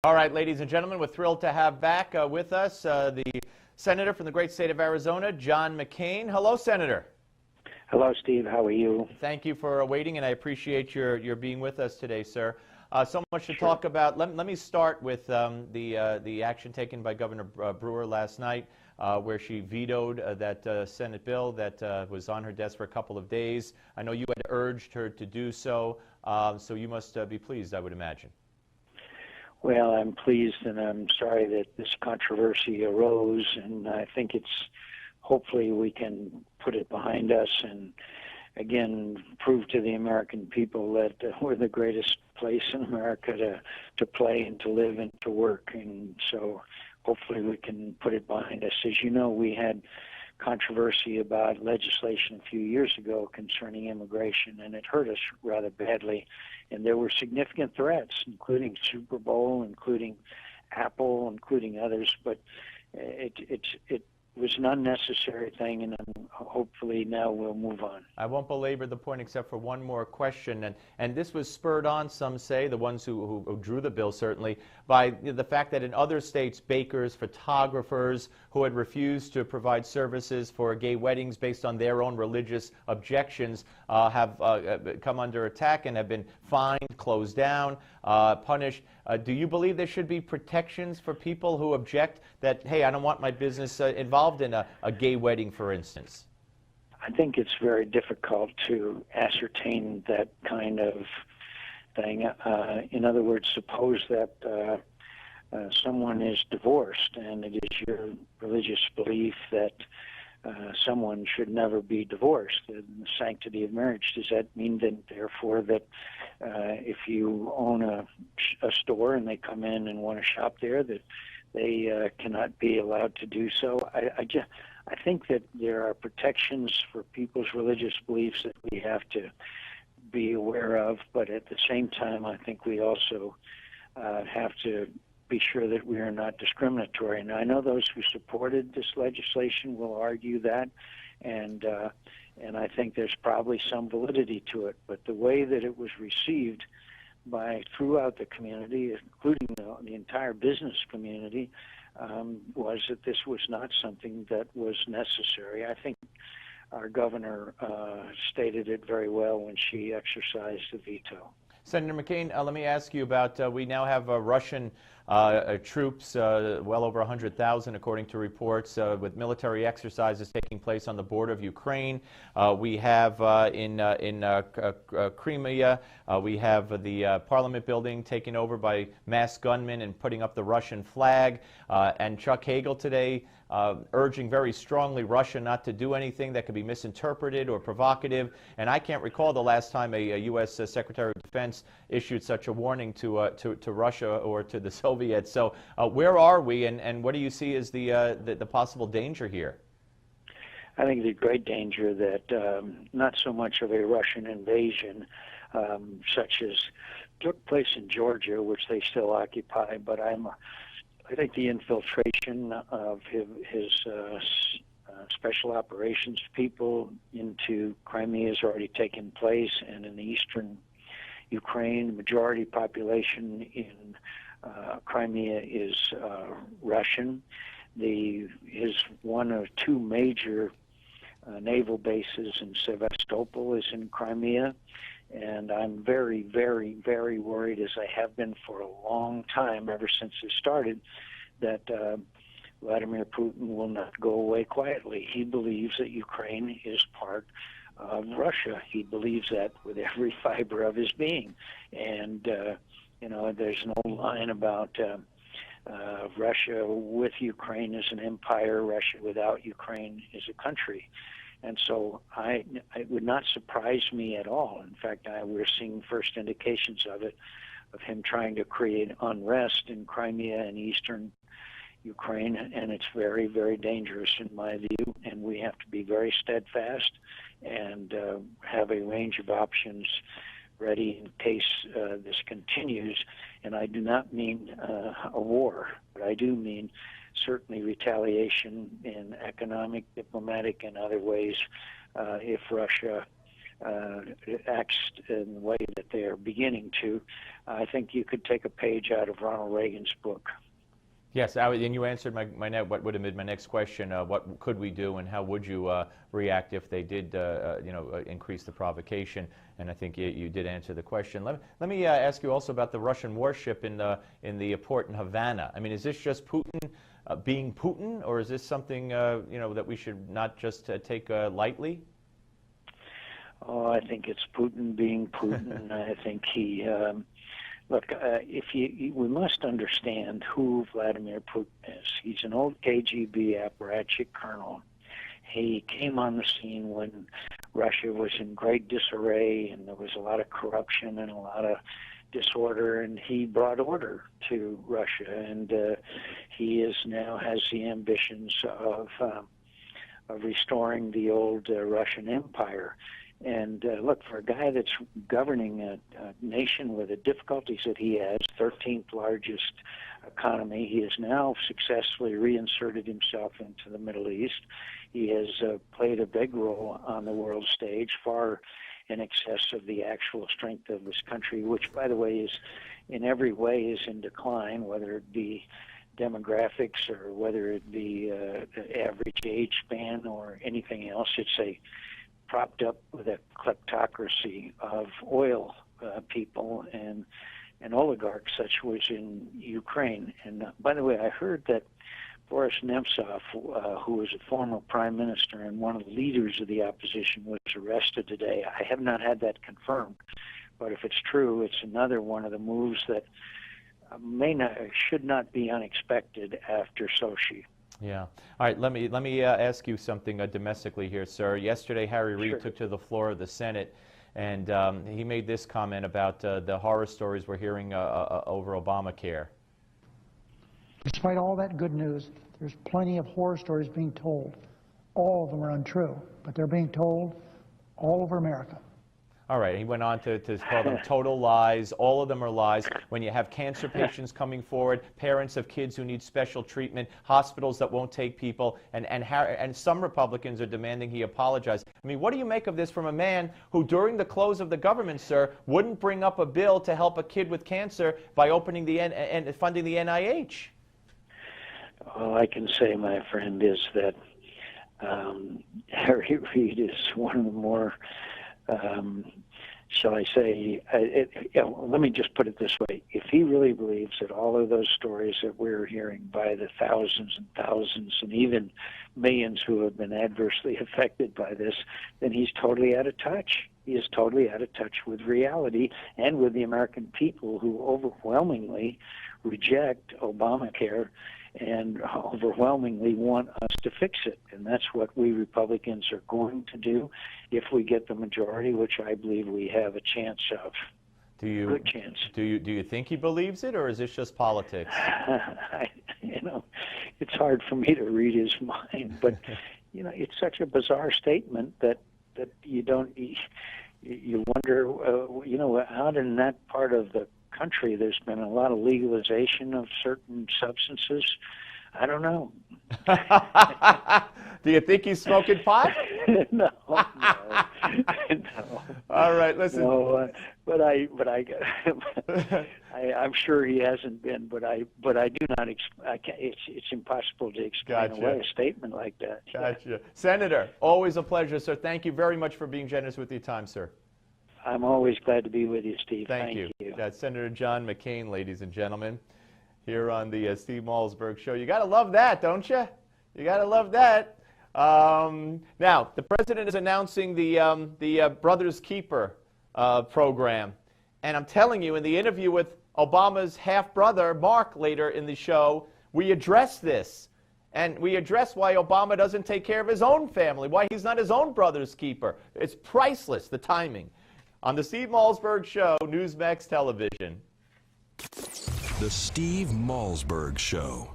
All right, ladies and gentlemen, we're thrilled to have back with us the Senator from the great state of Arizona, John McCain. Hello, Senator. Hello, Steve. How are you? Thank you for waiting, and I appreciate your being with us today, sir. So much to Sure. talk about. Let me start with the action taken by Governor Brewer last night, where she vetoed that Senate bill that was on her desk for a couple of days. I know you had urged her to do so, so you must be pleased, I would imagine. Well, I'm pleased and I'm sorry that this controversy arose, and I think hopefully we can put it behind us and again prove to the American people that we're the greatest place in America to play and to live and to work, and so hopefully we can put it behind us. As you know, we had controversy about legislation a few years ago concerning immigration, and it hurt us rather badly. And there were significant threats, including Super Bowl, including Apple, including others. But it was an unnecessary thing, and hopefully now we'll move on. I won't belabor the point except for one more question, and this was spurred on, some say, the ones who drew the bill certainly, by the fact that in other states, bakers, photographers who had refused to provide services for gay weddings based on their own religious objections have come under attack and have been fined, closed down, punished. Do you believe there should be protections for people who object that, hey, I don't want my business involved in a gay wedding, for instance? I think it's very difficult to ascertain that kind of thing. In other words, suppose that someone is divorced and it is your religious belief that someone should never be divorced, the sanctity of marriage. Does that mean that, therefore, that if you own a store and they come in and want to shop there, that they cannot be allowed to do so? I think that there are protections for people's religious beliefs that we have to be aware of, but at the same time, I think we also have to be sure that we are not discriminatory. And I know those who supported this legislation will argue that, and I think there's probably some validity to it. But the way that it was received throughout the community, including the entire business community, was that this was not something that was necessary. I think our governor stated it very well when she exercised the veto. Senator McCain, let me ask you about, we now have Russian troops, well over 100,000 according to reports, with military exercises taking place on the border of Ukraine. We have in Crimea, we have the Parliament building taken over by masked gunmen and putting up the Russian flag. And Chuck Hagel today urging very strongly Russia not to do anything that could be misinterpreted or provocative. And I can't recall the last time a U.S. Secretary of Defense issued such a warning to Russia or to the Soviets. So where are we, and what do you see as the possible danger here? I think the great danger that not so much of a Russian invasion such as took place in Georgia, which they still occupy, but I think the infiltration of his special operations people into Crimea has already taken place, and in the eastern Ukraine, the majority population in Crimea is Russian. His one of two major naval bases in Sevastopol is in Crimea, and I'm very, very, very worried, as I have been for a long time, ever since it started, that Vladimir Putin will not go away quietly. He believes that Ukraine is part of Russia. He believes that with every fiber of his being. And, there's an old line about Russia with Ukraine is an empire, Russia without Ukraine is a country. And so it would not surprise me at all. In fact, we're seeing first indications of it, of him trying to create unrest in Crimea and eastern Ukraine, and it's very, very dangerous in my view, and we have to be very steadfast and have a range of options ready in case this continues. And I do not mean a war, but I do mean certainly retaliation in economic, diplomatic, and other ways if Russia acts in the way that they are beginning to, I think you could take a page out of Ronald Reagan's book. Yes, and you answered what would have been my next question. What could we do, and how would you react if they did, increase the provocation? And I think you did answer the question. Let me ask you also about the Russian warship in the port in Havana. I mean, is this just Putin being Putin, or is this something that we should not just take lightly? Oh, I think it's Putin being Putin. I think he. Look, we must understand who Vladimir Putin is. He's an old KGB apparatchik colonel. He came on the scene when Russia was in great disarray and there was a lot of corruption and a lot of disorder, and he brought order to Russia. And he now has the ambitions of restoring the old Russian Empire. And look, for a guy that's governing a nation with the difficulties that he has, 13th largest economy, he has now successfully reinserted himself into the Middle East. He has played a big role on the world stage, far in excess of the actual strength of this country, which, by the way, is in every way is in decline, whether it be demographics or whether it be average age span or anything else. It's propped up with a kleptocracy of oil people and oligarchs, such was in Ukraine. And by the way, I heard that Boris Nemtsov, who was a former prime minister and one of the leaders of the opposition, was arrested today. I have not had that confirmed, but if it's true, it's another one of the moves that should not be unexpected after Sochi. Yeah. All right. Let me ask you something domestically here, sir. Yesterday, Harry Reid took to the floor of the Senate, and he made this comment about the horror stories we're hearing over Obamacare. Despite all that good news, there's plenty of horror stories being told. All of them are untrue, but they're being told all over America. All right. He went on to call them total lies. All of them are lies. When you have cancer patients coming forward, parents of kids who need special treatment, hospitals that won't take people, and some Republicans are demanding he apologize. I mean, what do you make of this from a man who, during the close of the government, sir, wouldn't bring up a bill to help a kid with cancer by opening and funding the NIH? All I can say, my friend, is that Harry Reid is one of the more shall I say, let me just put it this way. If he really believes that all of those stories that we're hearing by the thousands and thousands and even millions who have been adversely affected by this, then he's totally out of touch. He is totally out of touch with reality and with the American people, who overwhelmingly reject Obamacare and overwhelmingly want us to fix it. And that's what we Republicans are going to do if we get the majority, which I believe we have a chance of. Good chance. Do you think he believes it, or is this just politics? It's hard for me to read his mind, but it's such a bizarre statement that you wonder, out in that part of the country there's been a lot of legalization of certain substances. I don't know. Do you think he's smoking pot? No. All right, listen. No, but I'm sure he hasn't been. But I do not. It's impossible to explain away a statement like that. Gotcha, yeah. Senator. Always a pleasure, sir. Thank you very much for being generous with your time, sir. I'm always glad to be with you, Steve. Thank you. That's Senator John McCain, ladies and gentlemen, here on the Steve Malzberg Show. You got to love that, don't you? You got to love that. Now, the president is announcing the Brothers Keeper program. And I'm telling you, in the interview with Obama's half-brother, Mark, later in the show, we address this. And we address why Obama doesn't take care of his own family, why he's not his own brother's keeper. It's priceless, the timing. On the Steve Malzberg Show, Newsmax Television. The Steve Malzberg Show.